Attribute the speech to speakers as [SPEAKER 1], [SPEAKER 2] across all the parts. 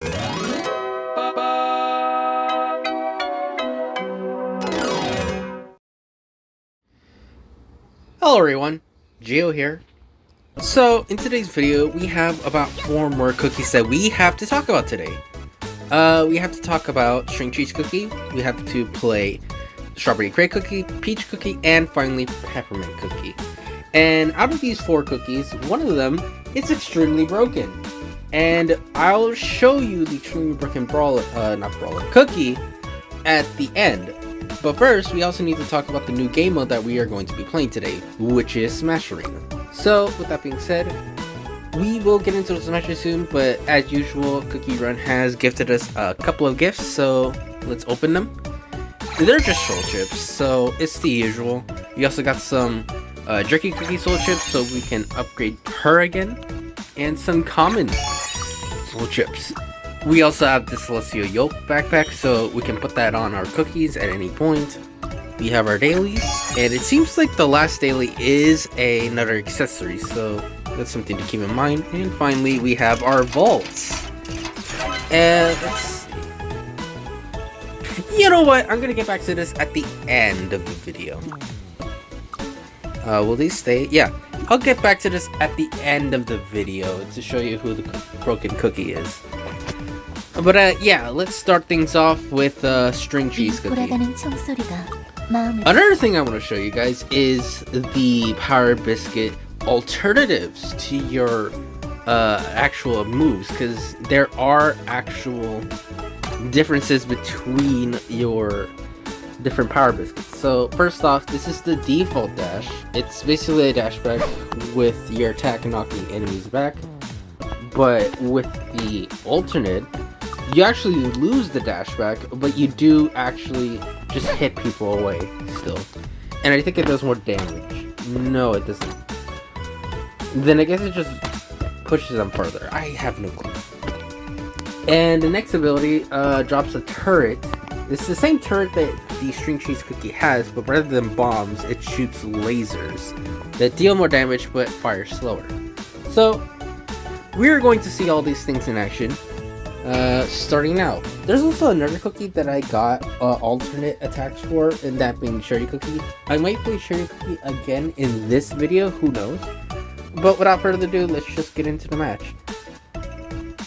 [SPEAKER 1] Hello everyone, Geo here. So in today's video we have about 4 more cookies that we have to talk about today. We have to talk about string cheese cookie, we have to play strawberry crate cookie, peach cookie, and finally peppermint cookie. And out of these 4 cookies, one of them is extremely broken. And I'll show you the extremely broken cookie at the end. But first, we also need to talk about the new game mode that we are going to be playing today, which is Smash Arena. So, with that being said, we will get into the Smash soon, but as usual, Cookie Run has gifted us a couple of gifts, so let's open them. They're just soul chips, so it's the usual. We also got some Jerky Cookie soul chips, so we can upgrade her again, and some common soul chips. We also have the Celestial YIIK backpack, so we can put that on our cookies at any point. We have our dailies, and it seems like the last daily is another accessory, so that's something to keep in mind. And finally, we have our vaults. And let's see. You know what? I'm gonna get back to this at the end of the video. Will these stay? Yeah, I'll get back to this at the end of the video to show you who the broken cookie is. But yeah, let's start things off with string cheese cookie. Another thing I want to show you guys is the Power Biscuit alternatives to your actual moves, because there are actual differences between your different Power Biscuits. So first off, this is the default dash. It's basically a dash back with your attack knocking enemies back, but with the alternate, you actually lose the dash back, but you do actually just hit people away still. And I think it does more damage. No, it doesn't. Then I guess it just pushes them further. I have no clue. And the next ability drops a turret. It's the same turret that the string cheese cookie has, but rather than bombs, it shoots lasers that deal more damage but fire slower. So we're going to see all these things in action. Starting out, there's also another cookie that I got alternate attacks for, and that being cherry cookie. I might play cherry cookie again in this video, who knows? But without further ado, let's just get into the match.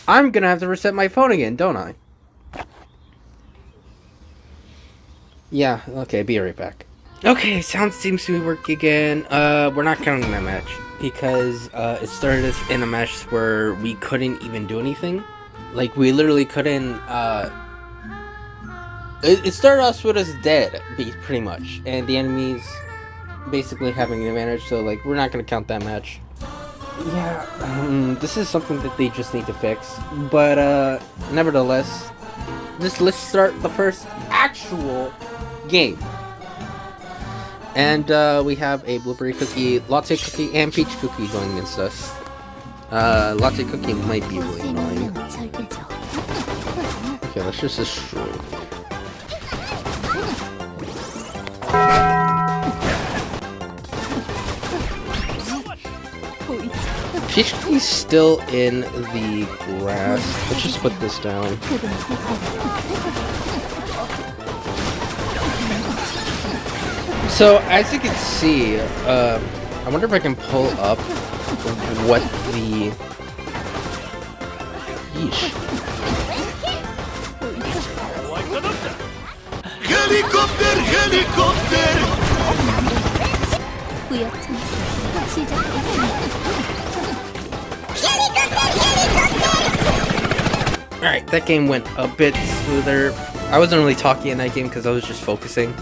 [SPEAKER 1] I'm gonna have to reset my phone again, don't I? Yeah, okay, be right back. Okay, sound seems to be working again. We're not counting that match because it started us in a match where we couldn't even do anything. Like, we literally couldn't, it started us with us dead, pretty much, and the enemies basically having an advantage, so, like, we're not gonna count that match. Yeah, this is something that they just need to fix, but, nevertheless, let's start the first actual game. And, we have a blueberry cookie, latte cookie, and peach cookie going against us. Latte cookie might be really annoying. Okay, let's just destroy it. Peach cookie's still in the grass. Let's just put this down. So, as you can see, I wonder if I can pull up what the... Yeesh.
[SPEAKER 2] Helicopter!
[SPEAKER 1] Alright, that game went a bit smoother. I wasn't really talking in that game because I was just focusing.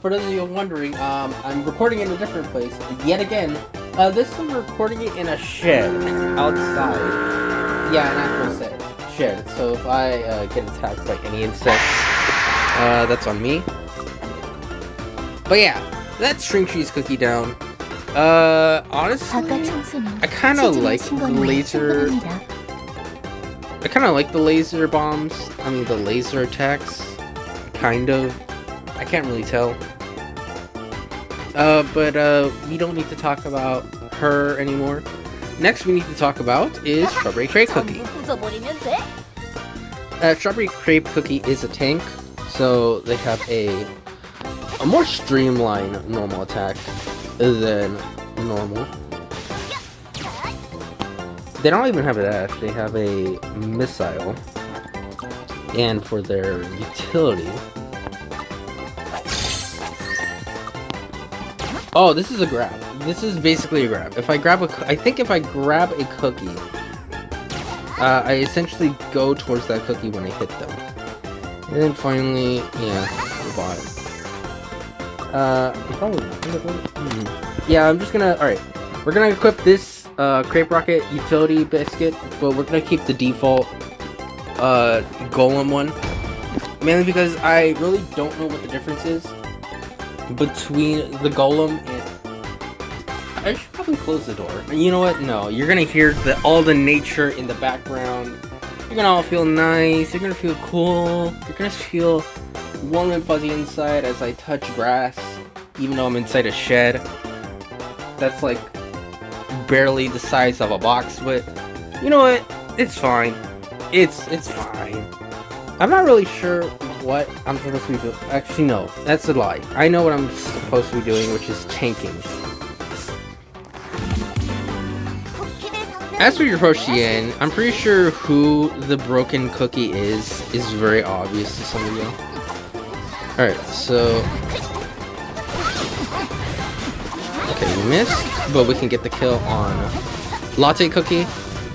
[SPEAKER 1] For those of you wondering, I'm recording in a different place yet again. This time I'm recording it in a shed outside. Yeah, an actual shed. So if I get attacked by any insects, that's on me. But yeah, that's string cheese cookie down. Honestly, I kind of like the laser. I kind of like the laser bombs. I mean, the laser attacks. Kind of. I can't really tell. But we don't need to talk about her anymore. Next we need to talk about is Strawberry Crepe Cookie. Strawberry Crepe Cookie is a tank, so they have a more streamlined normal attack than normal. They don't even have a dash, they have a missile. And for their utility... Oh, this is a grab. This is basically a grab. If I grab I think if I grab a cookie, I essentially go towards that cookie when I hit them. And then finally, yeah, goodbye. Yeah, I'm just gonna, alright. We're gonna equip this Crepe Rocket utility biscuit, but we're gonna keep the default Golem one. Mainly because I really don't know what the difference is between the Golem and... I should probably close the door. You know what? No, you're gonna hear all the nature in the background. You're gonna all feel nice. You're gonna feel cool. You're gonna feel warm and fuzzy inside as I touch grass, even though I'm inside a shed. That's like barely the size of a box, but you know what? It's fine. It's fine. I'm not really sure what I'm supposed to be doing. Actually, no, that's a lie. I know what I'm supposed to be doing, which is tanking. As we approach the end, I'm pretty sure who the broken cookie is very obvious to some of you. Alright, so... Okay, we missed, but we can get the kill on Latte Cookie.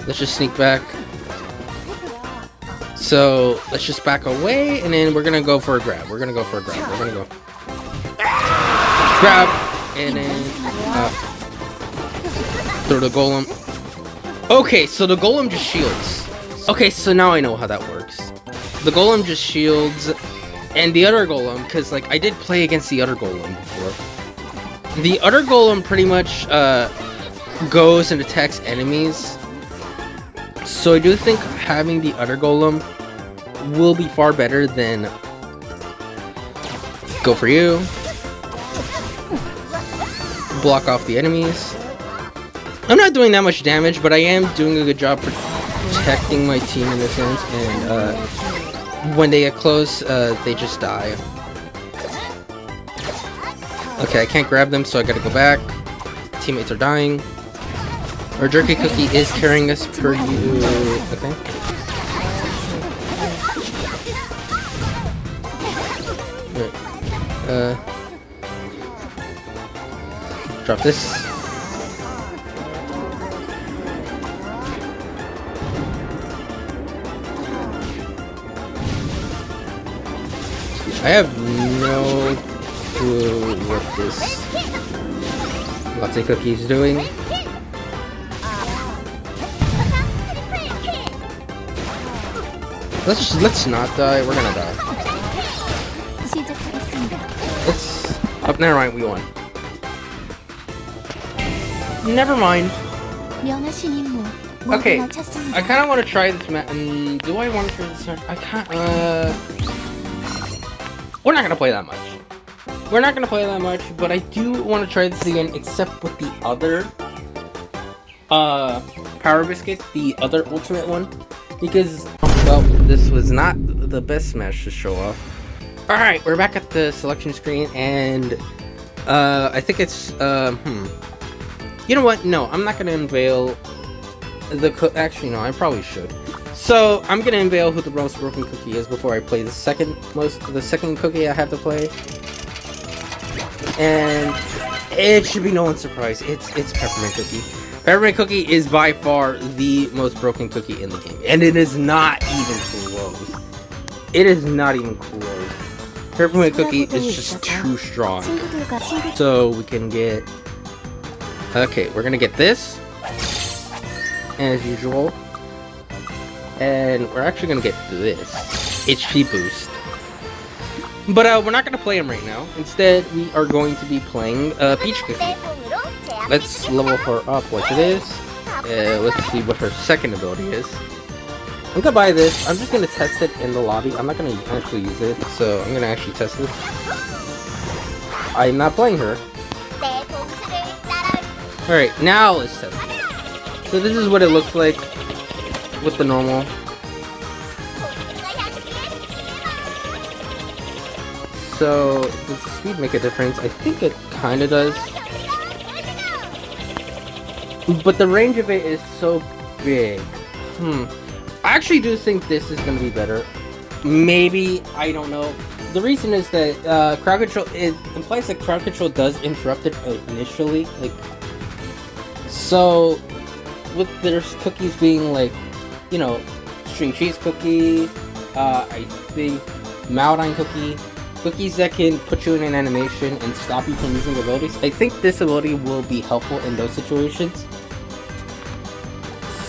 [SPEAKER 1] Let's just sneak back. So, let's just back away, and then we're gonna go for a grab. We're gonna go. Grab, and then throw the Golem. Okay, so the Golem just shields. Okay, so now I know how that works. The Golem just shields, and the other Golem, because like I did play against the other Golem before. The other Golem pretty much goes and attacks enemies. So I do think having the other Golem will be far better than go for you, block off the enemies. I'm not doing that much damage, but I am doing a good job protecting my team in this sense, and when they get close, they just die. Okay, I can't grab them, so I gotta go back. Teammates are dying. Our Jerky Cookie is carrying us per you. Okay. Right. Drop this. I have no clue what this Latte Cookie is doing. Let's not die. We're gonna die. Let's. Oh, never mind. We won. Never mind. Okay. I kind of want to try this map. Do I want to try this map? I can't. We're not gonna play that much. We're not gonna play that much, but I do want to try this again, except with the other Power Biscuit, the other ultimate one, because well, this was not the best Smash to show off. All right, we're back at the selection screen, and I think it's You know what? No, I'm not gonna unveil the actually no, I probably should. So I'm gonna unveil who the most broken cookie is before I play the second cookie I have to play, and it should be no one's surprise. It's Peppermint Cookie. Peppermint Cookie is by far the most broken cookie in the game, and it is not even close. It is not even close. Peppermint Cookie is just too strong. So we can get. Okay, we're gonna get this as usual. And we're actually gonna get this HP boost, but we're not gonna play him right now. Instead, we are going to be playing Peach Cookie. Let's level her up like it is. Let's see what her second ability is. I'm gonna buy this. I'm just gonna test it in the lobby. I'm not gonna actually use it, so I'm gonna actually test this. I'm not playing her. Alright, now let's test it. So this is what it looks like with the normal. So, does the speed make a difference? I think it kinda does. But the range of it is so big. I actually do think this is gonna be better. Maybe, I don't know. The reason is that crowd control, it implies that crowd control does interrupt it initially. Like, so with there's cookies being like, you know, string cheese cookie, I think Malodine cookie, cookies that can put you in an animation and stop you from using abilities. I think this ability will be helpful in those situations.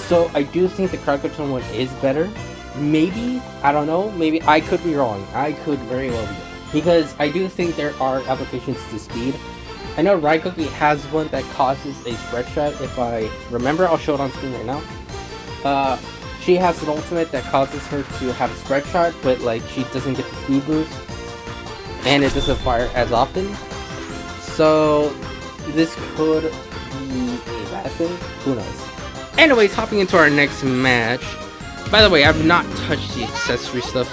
[SPEAKER 1] So I do think the crowd control one is better. Maybe, I don't know, maybe I could be wrong. I could very well be. Because I do think there are applications to speed. I know YIIK Cookie has one that causes a spread shot. If I remember, I'll show it on screen right now. She has an ultimate that causes her to have a spread shot, but like she doesn't get the speed boost. And it doesn't fire as often. So this could be a bad thing. Who knows? Anyways, hopping into our next match. By the way, I've not touched the accessory stuff.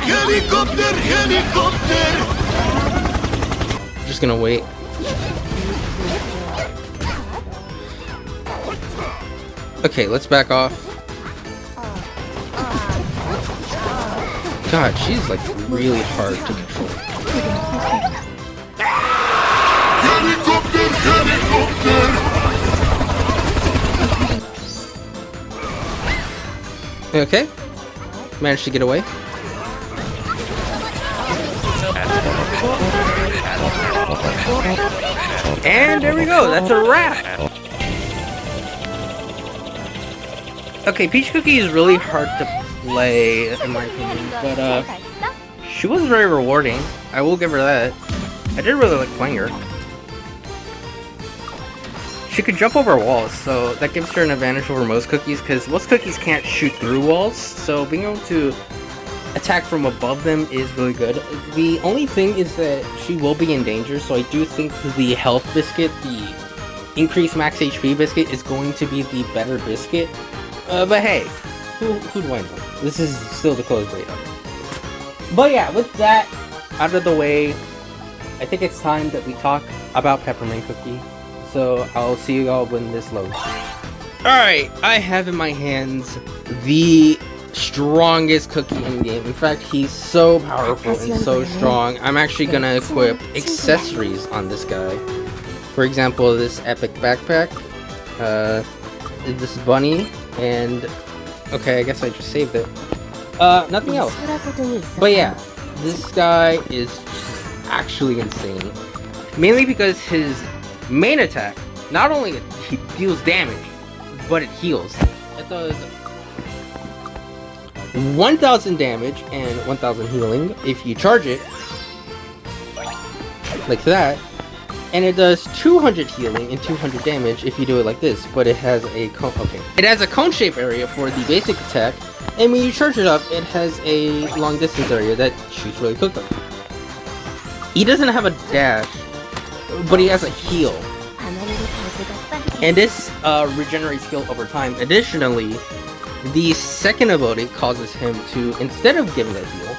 [SPEAKER 2] Helicopter! Helicopter!
[SPEAKER 1] Just gonna wait. Okay, let's back off. God, she's like really hard to control.
[SPEAKER 2] Helicopter! Helicopter!
[SPEAKER 1] Okay, managed to get away. And there we go, that's a wrap! Okay, Peach Cookie is really hard to play, in my opinion, but she was very rewarding. I will give her that. I did really like playing her. She could jump over walls, so that gives her an advantage over most cookies, because most cookies can't shoot through walls, so being able to attack from above them is really good. The only thing is that she will be in danger, so I do think the health biscuit, the increased max HP biscuit, is going to be the better biscuit. But hey, who do I know? This is still the closed beta. But yeah, with that out of the way, I think it's time that we talk about Peppermint Cookie. So I'll see you all when this loads. Alright, I have in my hands the strongest cookie in the game. In fact, he's so powerful and so strong. I'm actually gonna equip accessories on this guy. For example, this epic backpack, this bunny, and okay, I guess I just saved it. Nothing else. But yeah, this guy is just actually insane. Mainly because his main attack, not only he deals damage, but it heals. It does 1000 damage and 1000 healing if you charge it, like that. And it does 200 healing and 200 damage if you do it like this, but it has a cone. Okay, it has a cone shape area for the basic attack, and when you charge it up, it has a long distance area that shoots really quickly. He doesn't have a dash, but he has a heal, and this regenerates heal over time. Additionally, the second ability causes him to, instead of giving a heal,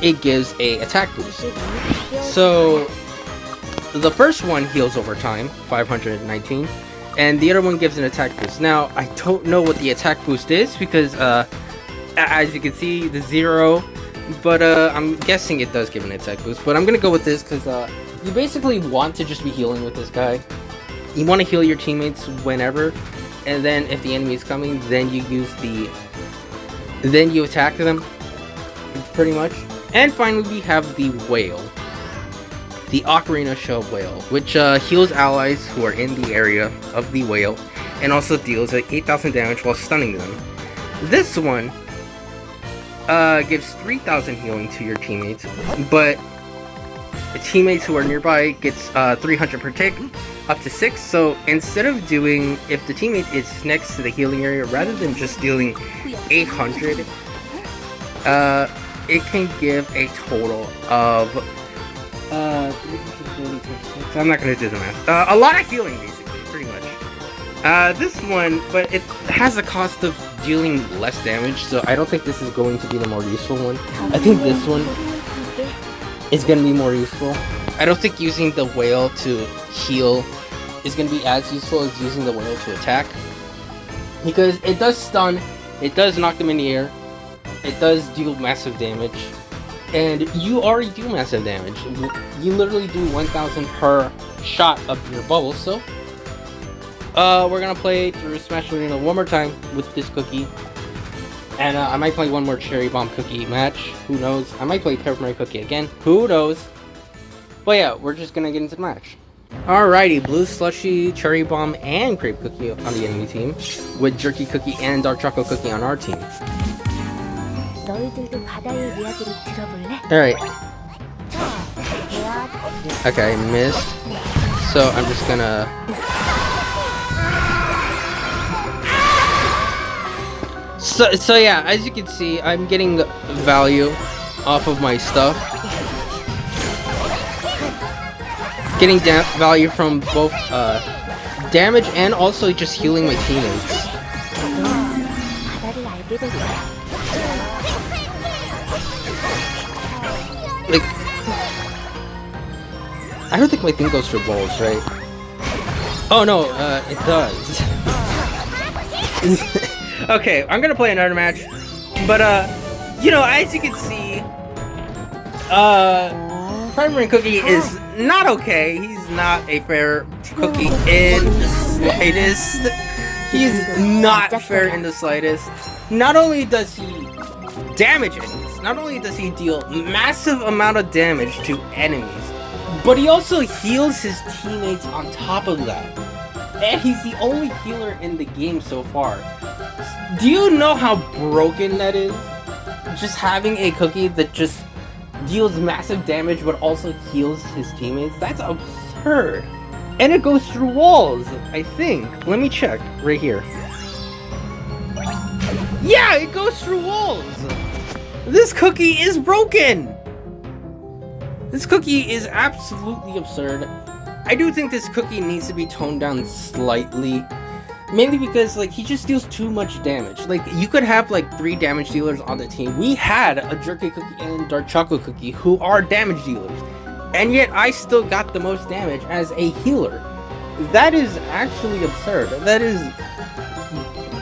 [SPEAKER 1] it gives a attack boost. So the first one heals over time, 519, and the other one gives an attack boost. Now, I don't know what the attack boost is because, as you can see, the 0, but I'm guessing it does give an attack boost. But I'm gonna go with this because you basically want to just be healing with this guy. You want to heal your teammates whenever, and then if the enemy is coming, then you use then you attack them, pretty much. And finally, we have the whale. The Ocarina Shell Whale, which heals allies who are in the area of the whale, and also deals 8,000 damage while stunning them. This one gives 3,000 healing to your teammates, but the teammates who are nearby gets 300 per tick, up to 6. So instead of doing, if the teammate is next to the healing area, rather than just dealing 800, it can give a total of I'm not gonna do the math. A lot of healing, basically, pretty much. This one, but it has a cost of dealing less damage, so I don't think this is going to be the more useful one. I think this one is gonna be more useful. I don't think using the whale to heal is gonna be as useful as using the whale to attack, because it does stun, it does knock them in the air, it does deal massive damage, and you already do massive damage. You literally do 1,000 per shot of your bubble. So we're gonna play through Smash Arena one more time with this cookie, and I might play one more Cherry Bomb Cookie match, who knows. I might play Peppermint Cookie again, who knows. But yeah, we're just gonna get into the match. Alrighty, Blue Slushy, Cherry Bomb, and Crepe Cookie on the enemy team, with Jerky Cookie and Dark Chocolate Cookie on our team. Alright. Okay, I missed. So I'm just gonna... So yeah, as you can see, I'm getting value off of my stuff. Getting value from both damage and also just healing my teammates. Like, I don't think my thing goes for balls, right? Oh no, it does. Okay, I'm gonna play another match, but you know, as you can see, Peppermint Cookie is not okay. He's not a fair cookie in the slightest. He's not fair in the slightest. Not only does he damage enemies, not only does he deal massive amount of damage to enemies, but he also heals his teammates on top of that. And he's the only healer in the game so far. Do you know how broken that is? Just having a cookie that just deals massive damage but also heals his teammates? That's absurd. And it goes through walls, I think. Let me check right here. Yeah, it goes through walls. This cookie is broken. This cookie is absolutely absurd. I do think this cookie needs to be toned down slightly. Mainly because, like, he just deals too much damage. Like, you could have, like, 3 damage dealers on the team. We had a Jerky Cookie and Dark Chocolate Cookie who are damage dealers. And yet, I still got the most damage as a healer. That is actually absurd. That is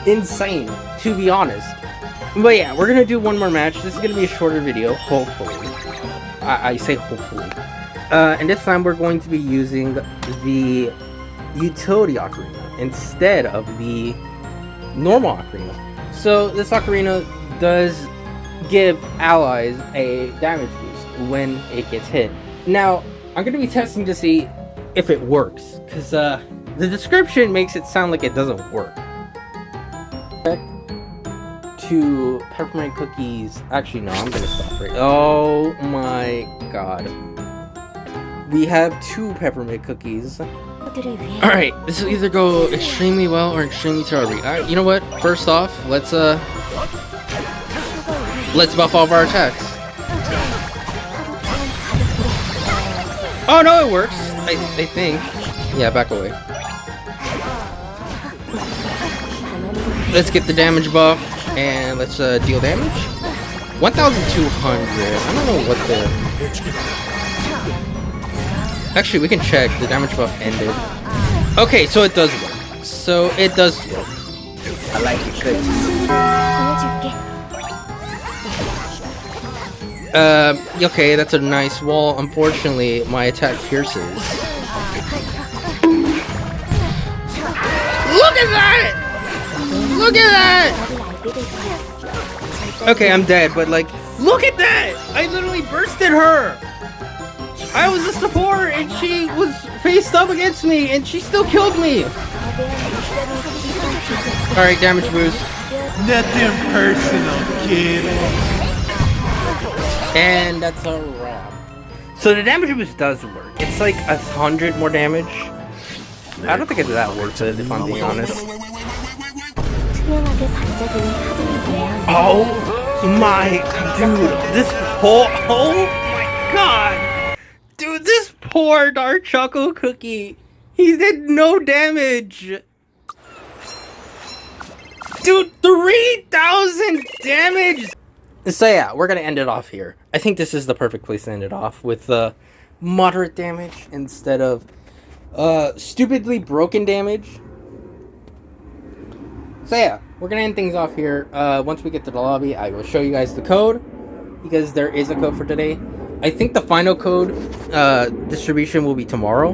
[SPEAKER 1] insane, to be honest. But yeah, we're gonna do one more match. This is gonna be a shorter video, hopefully. I say hopefully. And this time we're going to be using the utility ocarina instead of the normal ocarina. So this ocarina does give allies a damage boost when it gets hit. Now, I'm going to be testing to see if it works, because the description makes it sound like it doesn't work. To Peppermint Cookies... Actually, no, I'm going to stop right... Oh my god. We have 2 Peppermint Cookies. Alright, this will either go extremely well or extremely terribly. Alright, you know what? First off, let's buff all of our attacks. Oh no, it works! I think. Yeah, back away. Let's get the damage buff, and let's deal damage. 1,200. I don't know what the... Actually, we can check. The damage buff ended. Okay, so it does work. So it does work. I like it good. Okay, that's a nice wall. Unfortunately, my attack pierces. Look at that! Look at that! Okay, I'm dead, but like, look at that! I literally bursted her! I was a support and she was faced up against me and she still killed me! Alright, damage boost.
[SPEAKER 2] Nothing personal, kid.
[SPEAKER 1] And that's a wrap. So the damage boost does work. It's like 100 more damage. I don't think it's that worth it, if I'm being honest.
[SPEAKER 3] 투명하게 반짝이는 카드를 보면
[SPEAKER 1] Oh my, dude, this poor, oh my god, dude, this poor dark chocolate cookie, he did no damage. Dude, 3,000 damage. So yeah, we're gonna end it off here. I think this is the perfect place to end it off, with moderate damage instead of stupidly broken damage. So yeah, we're gonna end things off here. Once we get to the lobby, I will show you guys the code, because there is a code for today. I think the final code distribution will be tomorrow.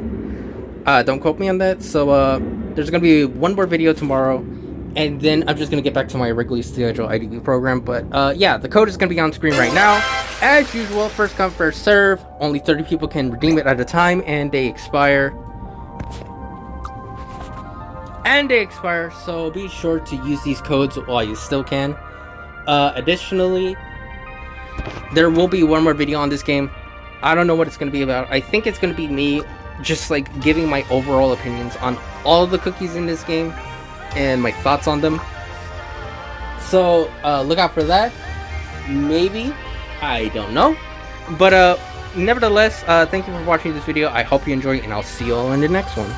[SPEAKER 1] Don't quote me on that. So there's gonna be one more video tomorrow, and then I'm just gonna get back to my regularly scheduled IDB program. But yeah, the code is gonna be on screen right now. As usual, first come, first serve. Only 30 people can redeem it at a time, and they expire. So be sure to use these codes while you still can. Additionally, there will be one more video on this game. I don't know what it's going to be about. I think it's going to be me just like giving my overall opinions on all the cookies in this game and my thoughts on them. So look out for that. Maybe, I don't know. But nevertheless, thank you for watching this video. I hope you enjoy, and I'll see you all in the next one.